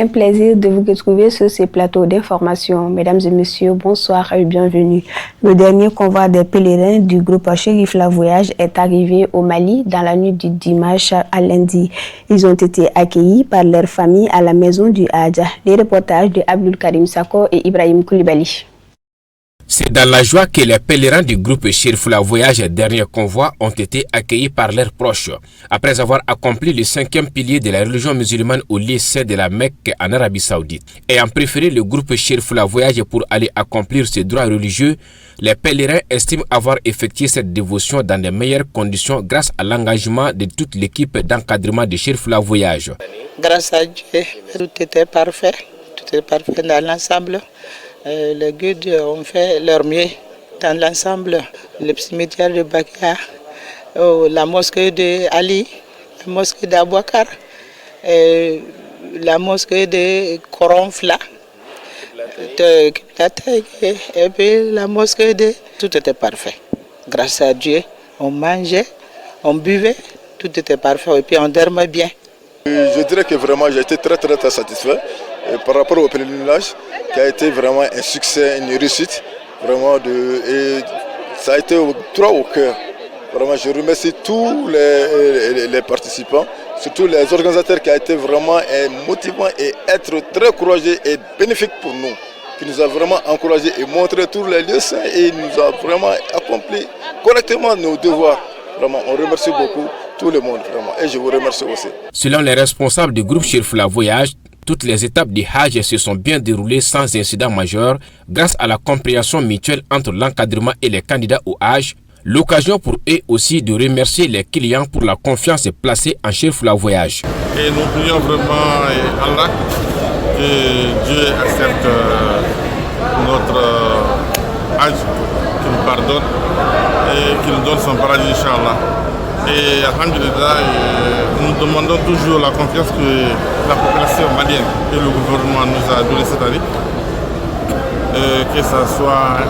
Un plaisir de vous retrouver sur ces plateaux d'information. Mesdames et messieurs, bonsoir et bienvenue. Le dernier convoi des pèlerins du groupe Chérif La Voyage est arrivé au Mali dans la nuit du dimanche à lundi. Ils ont été accueillis par leur famille à la maison du Hadja. Les reportages de Abdul Karim Sako et Ibrahim Koulibaly. C'est dans la joie que les pèlerins du groupe Chérif La Voyage dernier convoi ont été accueillis par leurs proches. Après avoir accompli le 5e pilier de la religion musulmane au lycée de la Mecque en Arabie Saoudite, ayant préféré le groupe Chérif La Voyage pour aller accomplir ses droits religieux, les pèlerins estiment avoir effectué cette dévotion dans les meilleures conditions grâce à l'engagement de toute l'équipe d'encadrement de Chérif La Voyage. Grâce à Dieu, tout était parfait dans l'ensemble. Les guides ont fait leur mieux dans l'ensemble. Le cimetière de Bakia, la mosquée de Ali, la mosquée d'Abouakar, la mosquée de Koronfla, et puis la mosquée de... Tout était parfait. Grâce à Dieu, on mangeait, on buvait, tout était parfait et puis on dormait bien. Je dirais que vraiment j'ai été très satisfait par rapport au pèlerinage qui a été vraiment un succès, une réussite, vraiment et ça a été droit au cœur. Vraiment, je remercie tous les participants, surtout les organisateurs qui ont été vraiment motivants et être très courageux et bénéfiques pour nous, qui nous a vraiment encouragés et montré tous les lieux saints et nous a vraiment accompli correctement nos devoirs. Vraiment, on remercie beaucoup tout le monde vraiment et je vous remercie aussi. Selon les responsables du groupe Chérif La Voyage, toutes les étapes du Hajj se sont bien déroulées sans incident majeur grâce à la compréhension mutuelle entre l'encadrement et les candidats au Hajj. L'occasion pour eux aussi de remercier les clients pour la confiance placée en Chérif La Voyage. Et nous prions vraiment Allah que Dieu accepte notre Hajj, qu'il nous pardonne et qu'il nous donne son paradis, Inch'Allah. Et alhamdulillah, nous demandons toujours la confiance que la population malienne et le gouvernement nous a donné cette année, que ça soit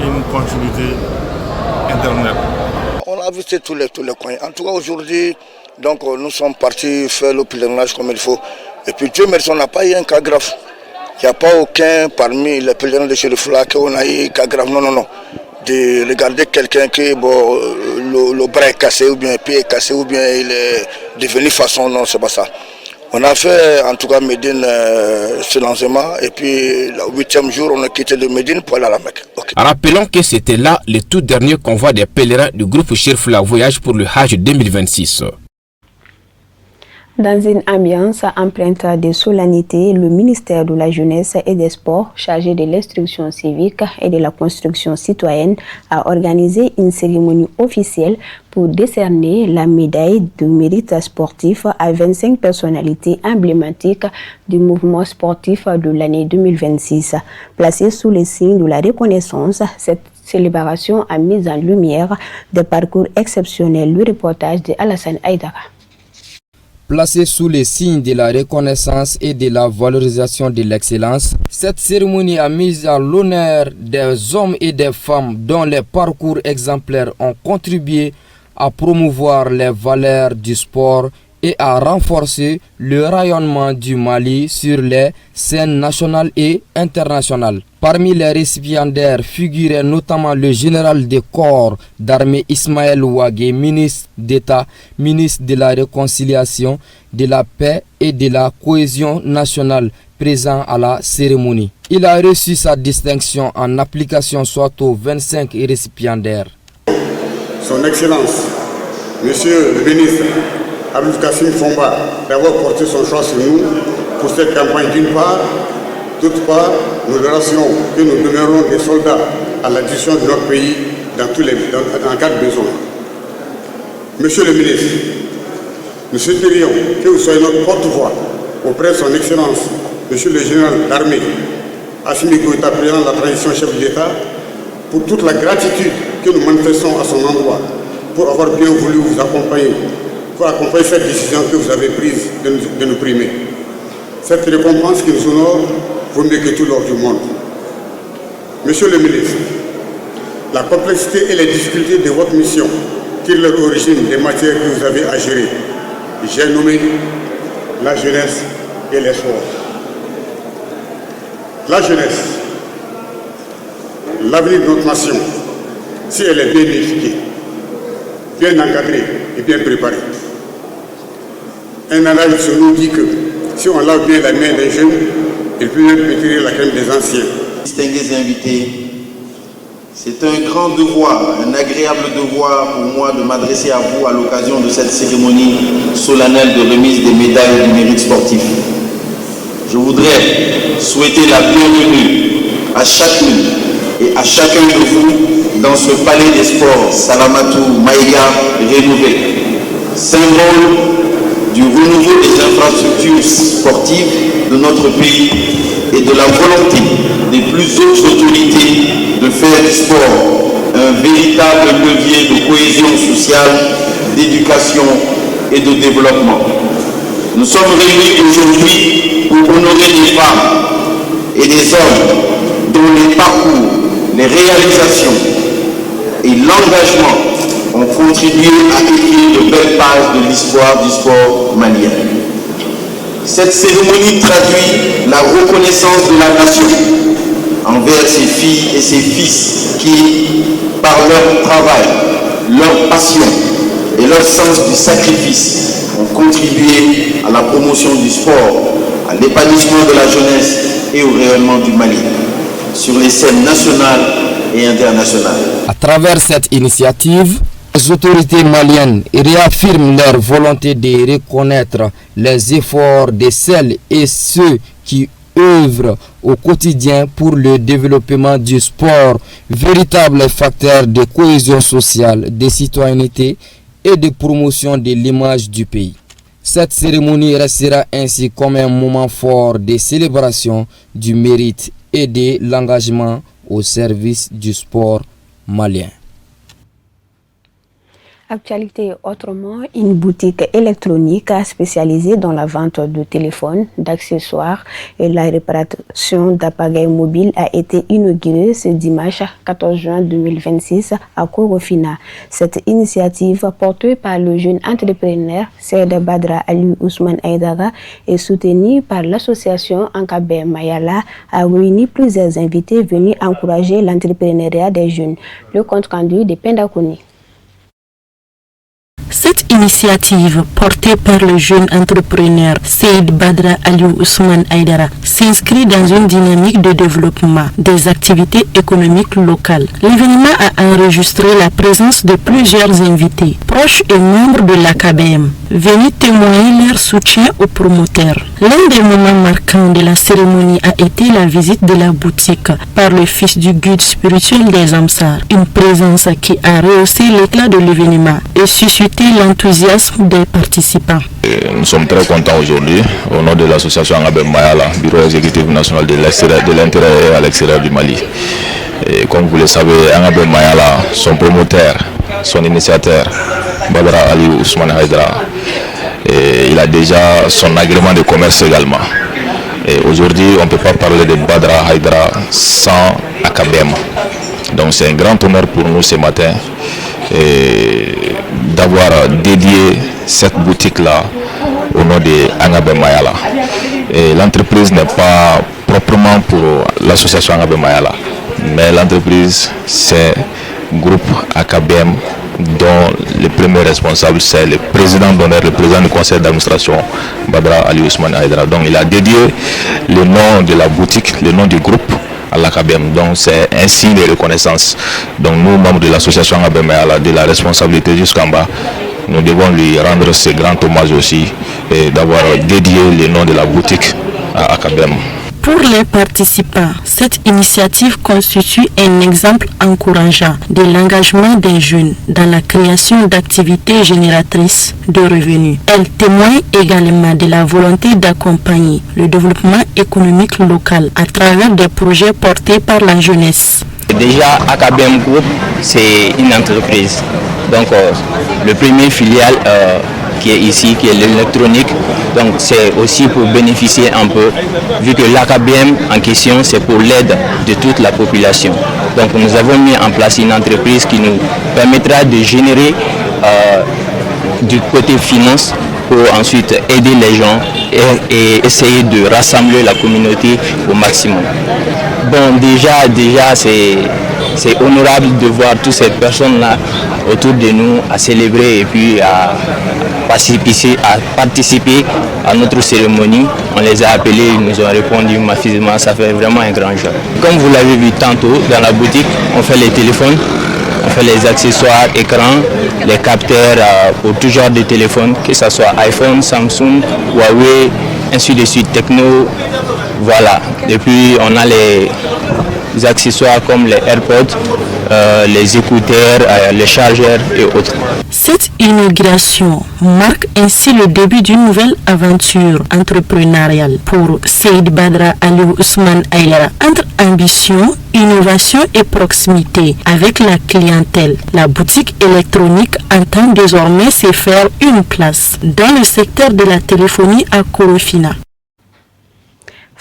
une continuité éternelle. On a visité tous les coins. En tout cas aujourd'hui, donc, nous sommes partis faire le pèlerinage comme il faut. Et puis Dieu merci, on n'a pas eu un cas grave. Il n'y a pas aucun parmi les pèlerins de Chérif là qu'on a eu un cas grave. Non. De regarder quelqu'un qui le bras est cassé ou bien le pied est cassé ou bien il est devenu façon, non, c'est pas ça. On a fait en tout cas Médine ce lancement et puis le 8e jour on a quitté de Médine pour aller à la Mecque. Okay. Rappelons que c'était là le tout dernier convoi des pèlerins du groupe Chérif La Voyage pour le Hajj 2026. Dans une ambiance empreinte de solennité, le ministère de la Jeunesse et des Sports, chargé de l'instruction civique et de la construction citoyenne, a organisé une cérémonie officielle pour décerner la médaille de mérite sportif à 25 personnalités emblématiques du mouvement sportif de l'année 2026. Placée sous le signe de la reconnaissance, cette célébration a mis en lumière des parcours exceptionnels. Le reportage de Alassane Aïdara. Placée sous les signes de la reconnaissance et de la valorisation de l'excellence, cette cérémonie a mis en l'honneur des hommes et des femmes dont les parcours exemplaires ont contribué à promouvoir les valeurs du sport et à renforcer le rayonnement du Mali sur les scènes nationales et internationales. Parmi les récipiendaires figurait notamment le général de corps d'armée Ismaël Ouagé, ministre d'État, ministre de la Réconciliation, de la Paix et de la Cohésion nationale, présent à la cérémonie. Il a reçu sa distinction en application soit aux 25 récipiendaires. Son Excellence, Monsieur le ministre Abdou Kassim Fomba, d'avoir porté son choix sur nous pour cette campagne d'une part. D'autre part, nous rassurons que nous demeurons des soldats à la décision de notre pays dans cas de besoin. Monsieur le ministre, nous souhaiterions que vous soyez notre porte-voix auprès de son Excellence, Monsieur le général d'armée, Assimi Goïta, président de la transition chef de l'État, pour toute la gratitude que nous manifestons à son endroit, pour avoir bien voulu vous accompagner, pour accompagner cette décision que vous avez prise de nous primer. Cette récompense qui nous honore vaut mieux que tout l'or du monde. Monsieur le ministre, la complexité et les difficultés de votre mission tirent leur origine des matières que vous avez à gérer. J'ai nommé la jeunesse et les sports. La jeunesse, l'avenir de notre nation, si elle est bien éduquée, bien encadrée et bien préparée. Un adage nous dit que si on lave bien la main des jeunes, il peut même pétrir la crème des anciens. Distingués invités, c'est un grand devoir, un agréable devoir pour moi de m'adresser à vous à l'occasion de cette cérémonie solennelle de remise des médailles du mérite sportif. Je voudrais souhaiter la bienvenue à chacune et à chacun de vous dans ce palais des sports Salamatou Maïga rénové, symbole du renouveau des infrastructures sportives de notre pays et de la volonté des plus hautes autorités de faire du sport un véritable levier de cohésion sociale, d'éducation et de développement. Nous sommes réunis aujourd'hui pour honorer les femmes et les hommes dont les parcours, les réalisations et l'engagement ont contribué à écrire de belles pages de l'histoire du sport malien. Cette cérémonie traduit la reconnaissance de la nation envers ses filles et ses fils qui, par leur travail, leur passion et leur sens du sacrifice, ont contribué à la promotion du sport, à l'épanouissement de la jeunesse et au rayonnement du Mali sur les scènes nationales et internationales. À travers cette initiative, les autorités maliennes réaffirment leur volonté de reconnaître les efforts de celles et ceux qui œuvrent au quotidien pour le développement du sport, véritable facteur de cohésion sociale, de citoyenneté et de promotion de l'image du pays. Cette cérémonie restera ainsi comme un moment fort de célébration du mérite et de l'engagement au service du sport malien. Actualité autrement, une boutique électronique spécialisée dans la vente de téléphones, d'accessoires et la réparation d'appareils mobiles a été inaugurée ce dimanche 14 juin 2026 à Korofina. Cette initiative portée par le jeune entrepreneur Seyda Badra Ali Ousmane Aïdara et soutenue par l'association Ankabé Mayala a réuni plusieurs invités venus encourager l'entrepreneuriat des jeunes. Le compte rendu de Pendakouni. Cette initiative, portée par le jeune entrepreneur Seyd Badra Aliou Ousmane Aïdara, s'inscrit dans une dynamique de développement des activités économiques locales. L'événement a enregistré la présence de plusieurs invités, proches et membres de l'AKBM, venus témoigner leur soutien aux promoteurs. L'un des moments marquants de la cérémonie a été la visite de la boutique par le fils du guide spirituel des Amsar, une présence qui a rehaussé l'éclat de l'événement et suscité l'enthousiasme des participants. Nous sommes très contents aujourd'hui, au nom de l'association Ankabé Mayala, bureau exécutif national de l'intérieur et à l'extérieur du Mali. Et comme vous le savez, Ankabé Mayala, son promoteur, son initiateur, Badra Ali Ousmane Aïdara, il a déjà son agrément de commerce également. Et aujourd'hui, on ne peut pas parler de Badra Aïdara sans AKBM. Donc c'est un grand honneur pour nous ce matin d'avoir dédié cette boutique-là au nom de Ankabé Mayala. Et l'entreprise n'est pas proprement pour l'association Ankabé Mayala, mais l'entreprise c'est groupe AKBM dont le premier responsable c'est le président d'honneur, le président du conseil d'administration Badra Ali Ousmane Aïdara. Donc il a dédié le nom de la boutique, le nom du groupe à l'AKBM. Donc c'est un signe de reconnaissance. Donc nous, membres de l'association Ankabé Mayala, de la responsabilité jusqu'en bas, nous devons lui rendre ce grand hommage aussi et d'avoir dédié le nom de la boutique à AKBM. Pour les participants, cette initiative constitue un exemple encourageant de l'engagement des jeunes dans la création d'activités génératrices de revenus. Elle témoigne également de la volonté d'accompagner le développement économique local à travers des projets portés par la jeunesse. Déjà, AKBM Group, c'est une entreprise. Donc, le premier filiale qui est ici, qui est l'électronique. Donc, c'est aussi pour bénéficier un peu, vu que l'AKBM en question, c'est pour l'aide de toute la population. Donc, nous avons mis en place une entreprise qui nous permettra de générer du côté finance pour ensuite aider les gens et essayer de rassembler la communauté au maximum. Bon, déjà c'est honorable de voir toutes ces personnes-là autour de nous à célébrer et puis à participer à notre cérémonie. On les a appelés, ils nous ont répondu massivement, ça fait vraiment un grand joie. Comme vous l'avez vu tantôt dans la boutique, on fait les téléphones, on fait les accessoires, écrans, les capteurs pour tout genre de téléphones, que ce soit iPhone, Samsung, Huawei, ainsi de suite, Techno. Voilà. Et puis on a les accessoires comme les AirPods, les écouteurs, les chargeurs et autres. Cette inauguration marque ainsi le début d'une nouvelle aventure entrepreneuriale pour Seyd Badra Aliou Ousmane Aïdara. Entre ambition, innovation et proximité avec la clientèle, la boutique électronique entend désormais se faire une place dans le secteur de la téléphonie à Korofina.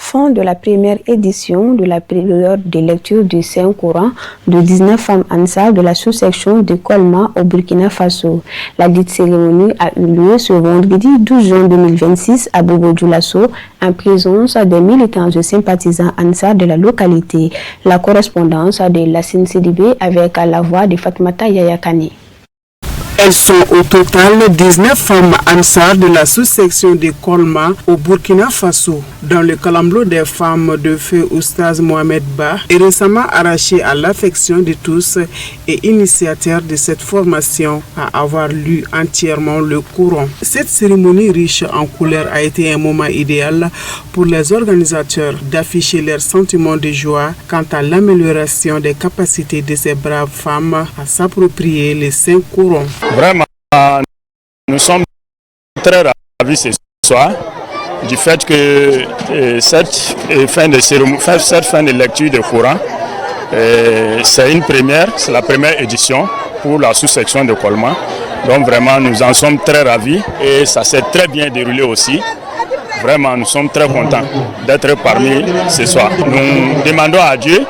Fin de la première édition de la période de lecture du Saint-Coran de 19 femmes Ansar de la sous-section de Kolma au Burkina Faso. La dite cérémonie a eu lieu ce vendredi 12 juin 2026 à Bobo-Dioulasso en présence des militants et sympathisants Ansar de la localité. La correspondance de Lassine Sidibé avec la voix de Fatmata Yayakane. Elles sont au total 19 femmes Ansar de la sous-section de Kolma au Burkina Faso. Dans le calamblo des femmes de feu Oustaz Mohamed Ba est récemment arraché à l'affection de tous et initiateur de cette formation à avoir lu entièrement le Coran. Cette cérémonie riche en couleurs a été un moment idéal pour les organisateurs d'afficher leur sentiment de joie quant à l'amélioration des capacités de ces braves femmes à s'approprier les saints Corans. Vraiment, nous sommes très ravis ce soir du fait que cette fin de lecture de Coran, c'est une première, c'est la première édition pour la sous-section de Kolma. Donc vraiment, nous en sommes très ravis et ça s'est très bien déroulé aussi. Vraiment, nous sommes très contents d'être parmi ce soir. Nous demandons à Dieu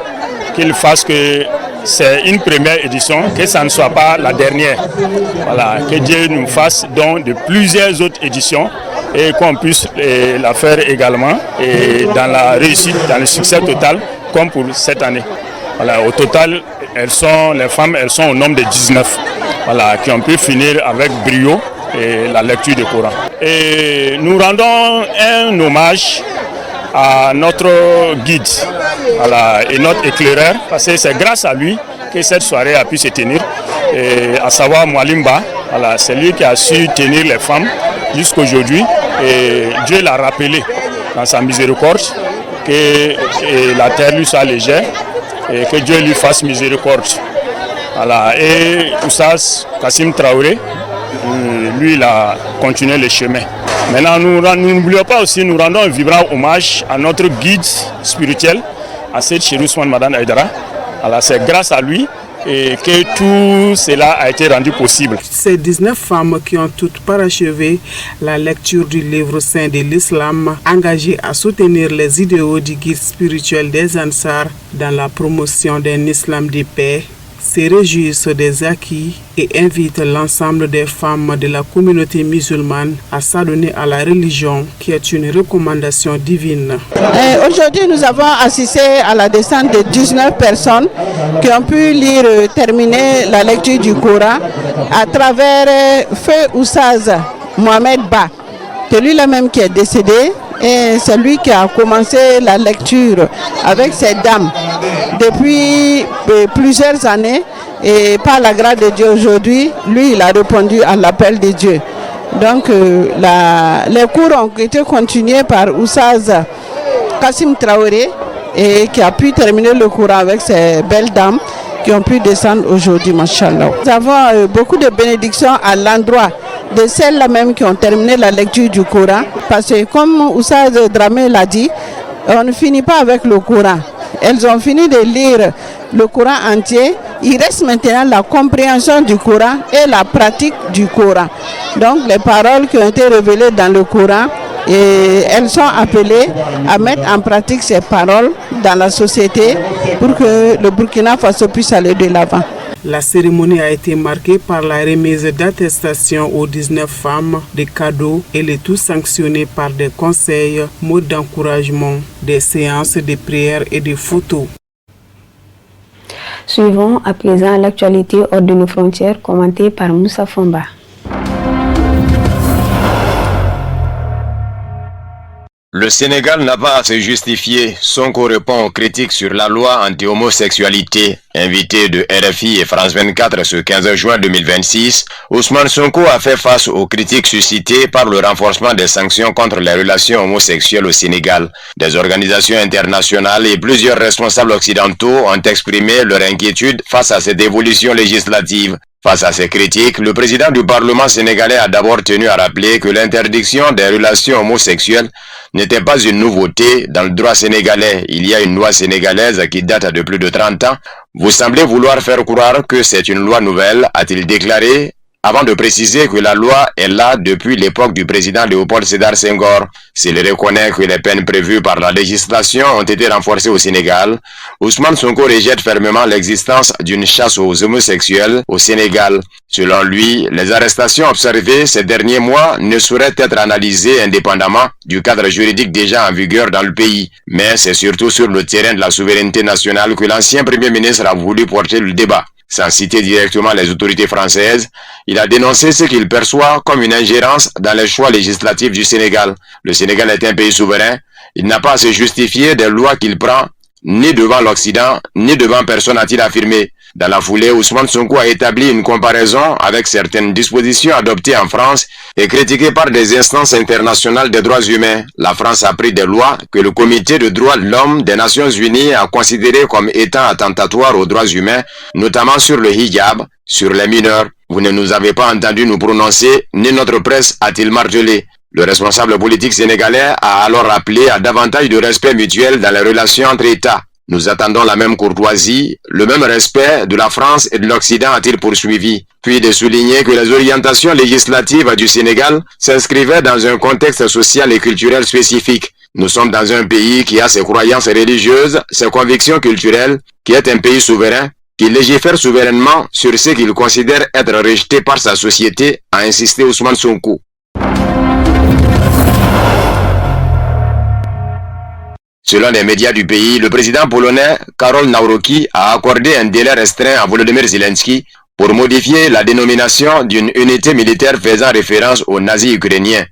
qu'il fasse que c'est une première édition, que ça ne soit pas la dernière. Voilà, que Dieu nous fasse don de plusieurs autres éditions et qu'on puisse la faire également et dans la réussite, dans le succès total, comme pour cette année. Voilà, au total, les femmes sont au nombre de 19, voilà, qui ont pu finir avec brio et la lecture du Coran. Et nous rendons un hommage à notre guide, voilà, et notre éclaireur, parce que c'est grâce à lui que cette soirée a pu se tenir, et à savoir Mwalimba, voilà, c'est lui qui a su tenir les femmes jusqu'aujourd'hui, et Dieu l'a rappelé dans sa miséricorde, que la terre lui soit légère, et que Dieu lui fasse miséricorde. Voilà. Et Oustaz Kassim Traoré, lui, il a continué le chemin. Maintenant, nous n'oublions pas aussi, nous rendons un vibrant hommage à notre guide spirituel, à Seyd Cherif Ousmane Madan Aïdara. Alors, c'est grâce à lui et que tout cela a été rendu possible. Ces 19 femmes qui ont toutes parachevé la lecture du livre saint de l'islam, engagées à soutenir les idéaux du guide spirituel des Ansar dans la promotion d'un islam de paix, se réjouissent des acquis et invitent l'ensemble des femmes de la communauté musulmane à s'adonner à la religion qui est une recommandation divine. Aujourd'hui, nous avons assisté à la descente de 19 personnes qui ont pu terminer la lecture du Coran à travers Feu Oustaz Mohamed Ba, c'est lui-même qui est décédé. Et c'est lui qui a commencé la lecture avec ces dames depuis plusieurs années. Et par la grâce de Dieu aujourd'hui, lui, il a répondu à l'appel de Dieu. Donc, les cours ont été continués par Oustaz Kassim Traoré, et qui a pu terminer le cours avec ces belles dames qui ont pu descendre aujourd'hui, machallah. Nous avons beaucoup de bénédictions à l'endroit de celles-là même qui ont terminé la lecture du Coran. Parce que comme Oustaz Dramé l'a dit, on ne finit pas avec le Coran. Elles ont fini de lire le Coran entier. Il reste maintenant la compréhension du Coran et la pratique du Coran. Donc les paroles qui ont été révélées dans le Coran, et elles sont appelées à mettre en pratique ces paroles dans la société pour que le Burkina Faso puisse aller de l'avant. La cérémonie a été marquée par la remise d'attestations aux 19 femmes, des cadeaux et le tout sanctionné par des conseils, mots d'encouragement, des séances de prières et de photos. Suivons à présent l'actualité hors de nos frontières commentée par Moussa Fomba. Le Sénégal n'a pas à se justifier. Sonko répond aux critiques sur la loi anti-homosexualité. Invité de RFI et France 24 ce 15 juin 2026, Ousmane Sonko a fait face aux critiques suscitées par le renforcement des sanctions contre les relations homosexuelles au Sénégal. Des organisations internationales et plusieurs responsables occidentaux ont exprimé leur inquiétude face à cette évolution législative. Face à ces critiques, le président du Parlement sénégalais a d'abord tenu à rappeler que l'interdiction des relations homosexuelles n'était pas une nouveauté dans le droit sénégalais. Il y a une loi sénégalaise qui date de plus de 30 ans. Vous semblez vouloir faire croire que c'est une loi nouvelle, a-t-il déclaré, avant de préciser que la loi est là depuis l'époque du président Léopold Sédar Senghor. S'il reconnaît que les peines prévues par la législation ont été renforcées au Sénégal, Ousmane Sonko rejette fermement l'existence d'une chasse aux homosexuels au Sénégal. Selon lui, les arrestations observées ces derniers mois ne sauraient être analysées indépendamment du cadre juridique déjà en vigueur dans le pays. Mais c'est surtout sur le terrain de la souveraineté nationale que l'ancien Premier ministre a voulu porter le débat. Sans citer directement les autorités françaises, il a dénoncé ce qu'il perçoit comme une ingérence dans les choix législatifs du Sénégal. Le Sénégal est un pays souverain, il n'a pas à se justifier des lois qu'il prend, ni devant l'Occident, ni devant personne, a-t-il affirmé. Dans la foulée, Ousmane Sonko a établi une comparaison avec certaines dispositions adoptées en France et critiquées par des instances internationales des droits humains. La France a pris des lois que le Comité de droits de l'homme des Nations Unies a considérées comme étant attentatoires aux droits humains, notamment sur le hijab, sur les mineurs. Vous ne nous avez pas entendu nous prononcer, ni notre presse, a-t-il martelé. Le responsable politique sénégalais a alors appelé à davantage de respect mutuel dans les relations entre États. Nous attendons la même courtoisie, le même respect de la France et de l'Occident, a-t-il poursuivi. Puis de souligner que les orientations législatives du Sénégal s'inscrivaient dans un contexte social et culturel spécifique. Nous sommes dans un pays qui a ses croyances religieuses, ses convictions culturelles, qui est un pays souverain, qui légifère souverainement sur ce qu'il considère être rejeté par sa société, a insisté Ousmane Sonko. Selon les médias du pays, le président polonais Karol Nawrocki a accordé un délai restreint à Volodymyr Zelensky pour modifier la dénomination d'une unité militaire faisant référence aux nazis ukrainiens.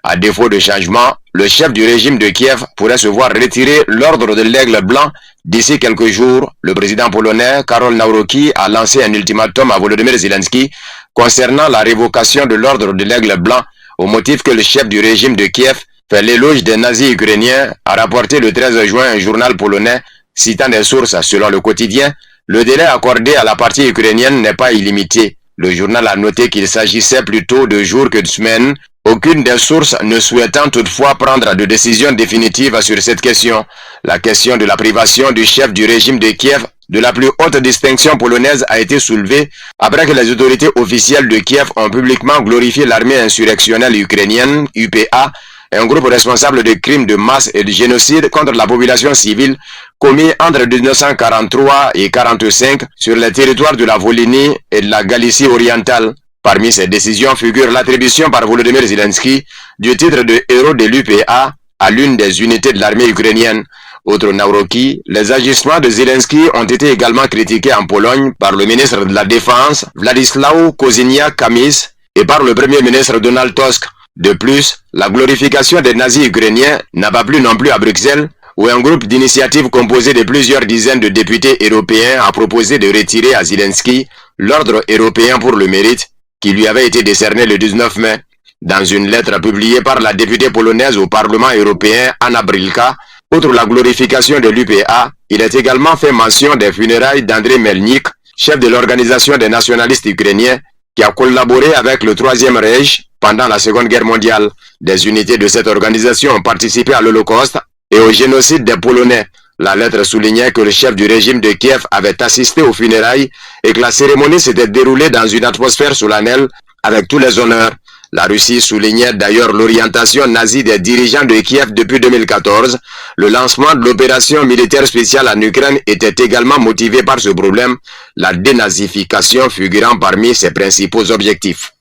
À défaut de changement, le chef du régime de Kiev pourrait se voir retirer l'ordre de l'aigle blanc d'ici quelques jours. Le président polonais Karol Nawrocki a lancé un ultimatum à Volodymyr Zelensky concernant la révocation de l'ordre de l'aigle blanc au motif que le chef du régime de Kiev fait l'éloge des nazis ukrainiens, a rapporté le 13 juin un journal polonais citant des sources selon le quotidien. Le délai accordé à la partie ukrainienne n'est pas illimité. Le journal a noté qu'il s'agissait plutôt de jours que de semaines, aucune des sources ne souhaitant toutefois prendre de décision définitive sur cette question. La question de la privation du chef du régime de Kiev de la plus haute distinction polonaise a été soulevée après que les autorités officielles de Kiev ont publiquement glorifié l'armée insurrectionnelle ukrainienne, UPA, un groupe responsable de crimes de masse et de génocide contre la population civile commis entre 1943 et 1945 sur les territoires de la Volhynie et de la Galicie orientale. Parmi ces décisions figure l'attribution par Volodymyr Zelensky du titre de héros de l'UPA à l'une des unités de l'armée ukrainienne. Outre Nawrocki, les agissements de Zelensky ont été également critiqués en Pologne par le ministre de la Défense Władysław Kosiniak-Kamysz et par le premier ministre Donald Tusk. De plus, la glorification des nazis ukrainiens n'a pas plu non plus à Bruxelles, où un groupe d'initiatives composé de plusieurs dizaines de députés européens a proposé de retirer à Zelensky l'ordre européen pour le mérite qui lui avait été décerné le 19 mai. Dans une lettre publiée par la députée polonaise au Parlement européen Anna Brilka, outre la glorification de l'UPA, il est également fait mention des funérailles d'Andrei Melnik, chef de l'organisation des nationalistes ukrainiens, qui a collaboré avec le Troisième Reich pendant la Seconde Guerre mondiale. Des unités de cette organisation ont participé à l'Holocauste et au génocide des Polonais. La lettre soulignait que le chef du régime de Kiev avait assisté aux funérailles et que la cérémonie s'était déroulée dans une atmosphère solennelle avec tous les honneurs. La Russie soulignait d'ailleurs l'orientation nazie des dirigeants de Kiev depuis 2014. Le lancement de l'opération militaire spéciale en Ukraine était également motivé par ce problème, la dénazification figurant parmi ses principaux objectifs.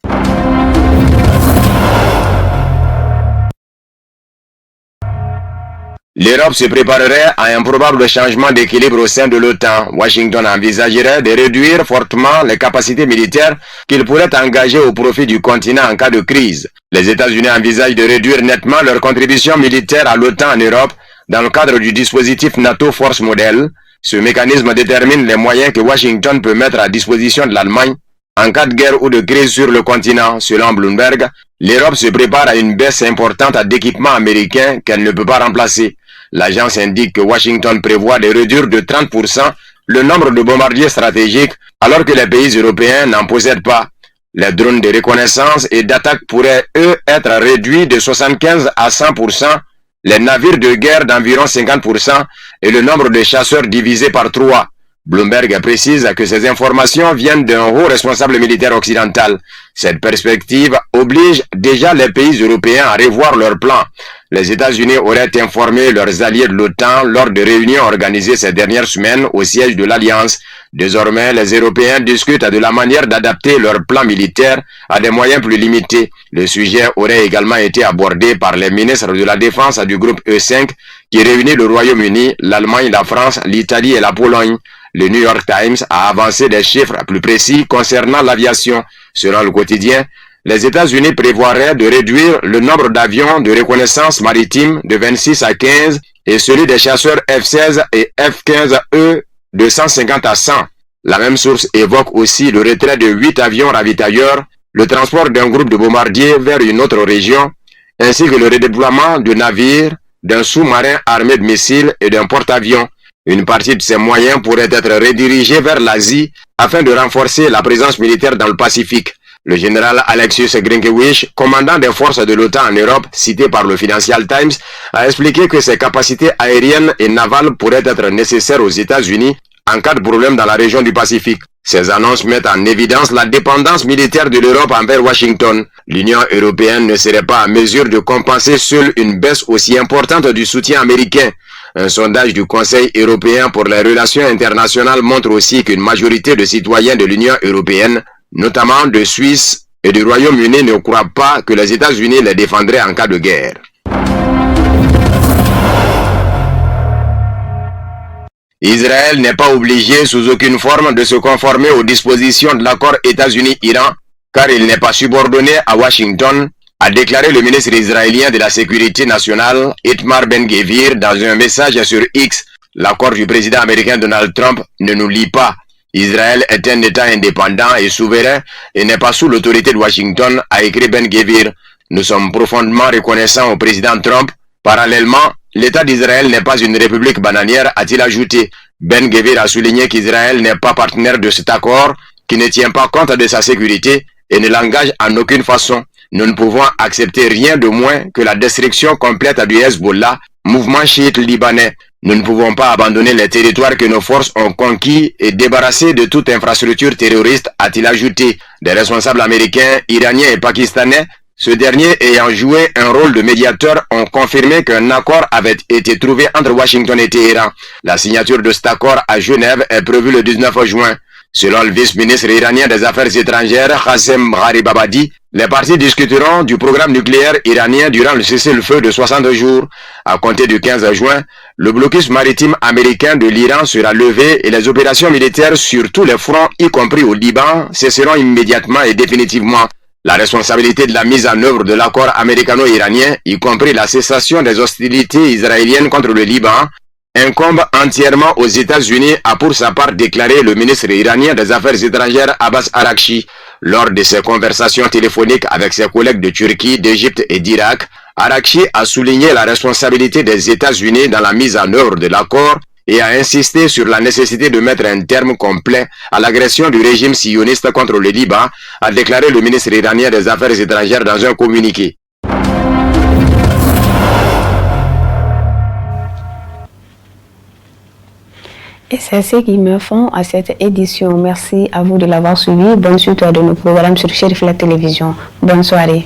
L'Europe se préparerait à un probable changement d'équilibre au sein de l'OTAN. Washington envisagerait de réduire fortement les capacités militaires qu'il pourrait engager au profit du continent en cas de crise. Les États-Unis envisagent de réduire nettement leur contribution militaire à l'OTAN en Europe dans le cadre du dispositif NATO Force Model. Ce mécanisme détermine les moyens que Washington peut mettre à disposition de l'Allemagne en cas de guerre ou de crise sur le continent. Selon Bloomberg, l'Europe se prépare à une baisse importante d'équipements américains qu'elle ne peut pas remplacer. L'agence indique que Washington prévoit de réduire de 30% le nombre de bombardiers stratégiques alors que les pays européens n'en possèdent pas. Les drones de reconnaissance et d'attaque pourraient, eux, être réduits de 75 à 100%, les navires de guerre d'environ 50% et le nombre de chasseurs divisé par 3. Bloomberg précise que ces informations viennent d'un haut responsable militaire occidental. Cette perspective oblige déjà les pays européens à revoir leurs plans. Les États-Unis auraient informé leurs alliés de l'OTAN lors de réunions organisées ces dernières semaines au siège de l'Alliance. Désormais, les Européens discutent de la manière d'adapter leurs plans militaires à des moyens plus limités. Le sujet aurait également été abordé par les ministres de la Défense du groupe E5 qui réunit le Royaume-Uni, l'Allemagne, la France, l'Italie et la Pologne. Le New York Times a avancé des chiffres plus précis concernant l'aviation. Selon le quotidien, les États-Unis prévoiraient de réduire le nombre d'avions de reconnaissance maritime de 26 à 15 et celui des chasseurs F-16 et F-15E de 150 à 100. La même source évoque aussi le retrait de 8 avions ravitailleurs, le transport d'un groupe de bombardiers vers une autre région, ainsi que le redéploiement de navires, d'un sous-marin armé de missiles et d'un porte-avions. Une partie de ces moyens pourrait être redirigée vers l'Asie afin de renforcer la présence militaire dans le Pacifique. Le général Alexius Grynkewich, commandant des forces de l'OTAN en Europe, cité par le Financial Times, a expliqué que ses capacités aériennes et navales pourraient être nécessaires aux États-Unis en cas de problème dans la région du Pacifique. Ces annonces mettent en évidence la dépendance militaire de l'Europe envers Washington. L'Union européenne ne serait pas en mesure de compenser seule une baisse aussi importante du soutien américain. Un sondage du Conseil européen pour les relations internationales montre aussi qu'une majorité de citoyens de l'Union européenne, notamment de Suisse et du Royaume-Uni, ne croient pas que les États-Unis les défendraient en cas de guerre. Israël n'est pas obligé sous aucune forme de se conformer aux dispositions de l'accord États-Unis-Iran, car il n'est pas subordonné à Washington, a déclaré le ministre israélien de la Sécurité nationale, Itamar Ben-Gvir, dans un message sur X. L'accord du président américain Donald Trump ne nous lie pas. Israël est un État indépendant et souverain et n'est pas sous l'autorité de Washington, a écrit Ben-Gvir. Nous sommes profondément reconnaissants au président Trump. Parallèlement, l'État d'Israël n'est pas une république bananière, a-t-il ajouté. Ben-Gvir a souligné qu'Israël n'est pas partenaire de cet accord, qui ne tient pas compte de sa sécurité et ne l'engage en aucune façon. Nous ne pouvons accepter rien de moins que la destruction complète du Hezbollah, mouvement chiite libanais. Nous ne pouvons pas abandonner les territoires que nos forces ont conquis et débarrasser de toute infrastructure terroriste, a-t-il ajouté. Des responsables américains, iraniens et pakistanais, ce dernier ayant joué un rôle de médiateur, ont confirmé qu'un accord avait été trouvé entre Washington et Téhéran. La signature de cet accord à Genève est prévue le 19 juin. Selon le vice-ministre iranien des Affaires étrangères, Qassem Gharibabadi, les parties discuteront du programme nucléaire iranien durant le cessez-le-feu de 60 jours. À compter du 15 juin, le blocus maritime américain de l'Iran sera levé et les opérations militaires sur tous les fronts, y compris au Liban, cesseront immédiatement et définitivement. La responsabilité de la mise en œuvre de l'accord américano-iranien, y compris la cessation des hostilités israéliennes contre le Liban, incombe entièrement aux États-Unis, a pour sa part déclaré le ministre iranien des Affaires étrangères Abbas Araghchi. Lors de ses conversations téléphoniques avec ses collègues de Turquie, d'Égypte et d'Irak, Araghchi a souligné la responsabilité des États-Unis dans la mise en œuvre de l'accord et a insisté sur la nécessité de mettre un terme complet à l'agression du régime sioniste contre le Liban, a déclaré le ministre iranien des Affaires étrangères dans un communiqué. Et c'est ce qui me font à cette édition. Merci à vous de l'avoir suivi. Bonne suite de nos programmes sur Cherif la télévision. Bonne soirée.